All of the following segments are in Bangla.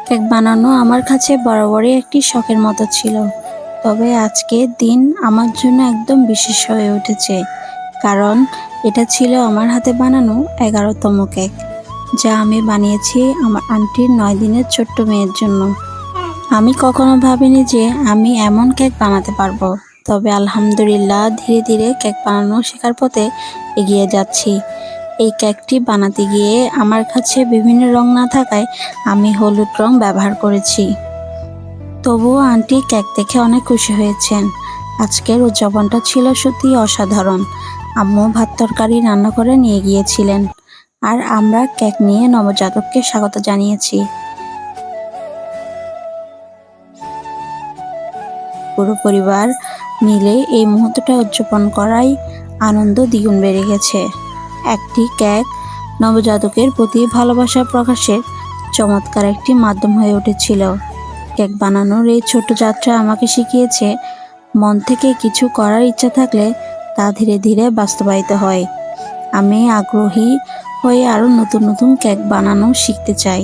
কেক বানানো আমার কাছে বরাবরই একটি শখের মতো ছিল। তবে আজকের দিন আমার জন্য একদম বিশেষ হয়ে উঠেছে, কারণ এটা ছিল আমার হাতে বানানো 11তম কেক, যা আমি বানিয়েছি আমার আন্টির 9 দিনের ছোট্ট মেয়ের জন্য। আমি কখনো ভাবিনি যে আমি এমন কেক বানাতে পারবো, তবে আলহামদুলিল্লাহ ধীরে ধীরে কেক বানানো শেখার পথে এগিয়ে যাচ্ছি। এই কেকটি বানাতে গিয়ে আমার কাছে বিভিন্ন রং না থাকায় আমি হলুদ রং ব্যবহার করেছি। তবুও আন্টি কেক দেখে অনেক খুশি হয়েছেন। আজকের উদযাপনটা ছিল সত্যি অসাধারণ। আম্মু ভাত তরকারি রান্না করে নিয়ে গিয়েছিলেন, আর আমরা কেক নিয়ে নবজাতককে স্বাগত জানিয়েছি। পুরো পরিবার মিলে এই মুহূর্তটা উদযাপন করাই আনন্দ দ্বিগুণ বেড়ে গেছে। একটি কেক নবজাতকের প্রতি ভালোবাসা প্রকাশের চমৎকার একটি মাধ্যম হয়ে উঠেছিল। কেক বানানোর এই ছোট্ট যাত্রা আমাকে শিখিয়েছে, মন থেকে কিছু করার ইচ্ছা থাকলে তা ধীরে ধীরে বাস্তবায়িত হয়। আমি আগ্রহী হয়ে আরও নতুন নতুন কেক বানানো শিখতে চাই।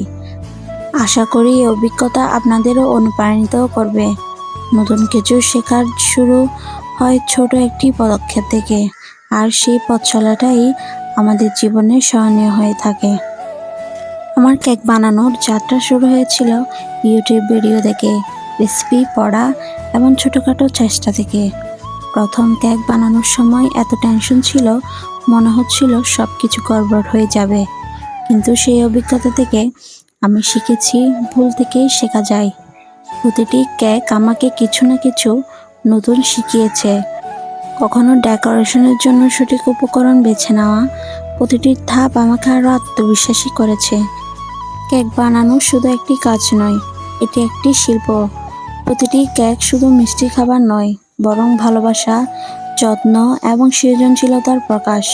আশা করি এই অভিজ্ঞতা আপনাদেরও অনুপ্রাণিত করবে। নতুন কিছু শেখার শুরু হয় ছোট একটি পদক্ষেপ থেকে, আর সেই পথ চলাটাই আমাদের জীবনে স্মরণীয় হয়ে থাকে। আমার কেক বানানোর যাত্রা শুরু হয়েছিল ইউটিউব ভিডিও দেখে, রেসিপি পড়া এবং ছোটোখাটো চেষ্টা থেকে। প্রথম কেক বানানোর সময় এত টেনশন ছিল, মনে হচ্ছিল সব কিছু গড়বড় হয়ে যাবে। কিন্তু সেই অভিজ্ঞতা থেকে আমি শিখেছি, ভুল থেকেই শেখা যায়। প্রতিটি কেক আমাকে কিছু না কিছু নতুন শিখিয়েছে। কখনো ডেকোরেশনের জন্য সঠিক উপকরণ বেছে নেওয়া, প্রতিটি ধাপ আমাকে আরও আত্মবিশ্বাসী করেছে। কেক বানানো শুধু একটি কাজ নয়, এটি একটি শিল্প। প্রতিটি কেক শুধু মিষ্টি খাবার নয়, বরং ভালোবাসা, যত্ন এবং সৃজনশীলতার প্রকাশ।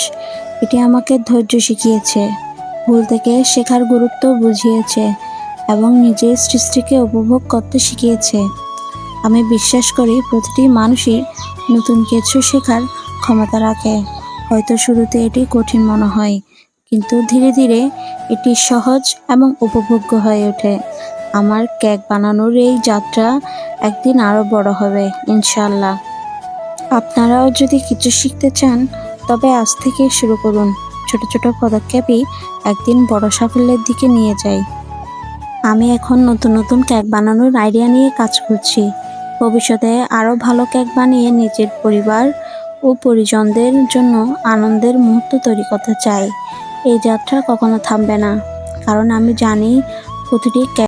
এটি আমাকে ধৈর্য শিখিয়েছে, ভুল থেকে শেখার গুরুত্ব বুঝিয়েছে এবং নিজের সৃষ্টিকে উপভোগ করতে শিখিয়েছে। আমি বিশ্বাস করি প্রতিটি মানুষই নতুন কিছু শেখার ক্ষমতা রাখে। হয়তো শুরুতে এটি কঠিন মনে হয়, কিন্তু ধীরে ধীরে এটি সহজ এবং উপভোগ্য হয়ে ওঠে। আমার কেক বানানোর এই যাত্রা একদিন আরও বড় হবে ইনশাআল্লাহ। আপনারাও যদি কিছু শিখতে চান, তবে আজ থেকে শুরু করুন। ছোট ছোট পদক্ষেপই একদিন বড় সাফল্যের দিকে নিয়ে যায়। আমি এখন নতুন নতুন কেক বানানোর আইডিয়া নিয়ে কাজ করছি। ভবিষ্যতে আরও ভালো কেক বানিয়ে নিজের পরিবার ও পরিজনদের জন্য আনন্দের মুহূর্ত তৈরি করতে চাই। এই যাত্রা কখনো থামবে না, কারণ আমি জানি প্রতিটি কেক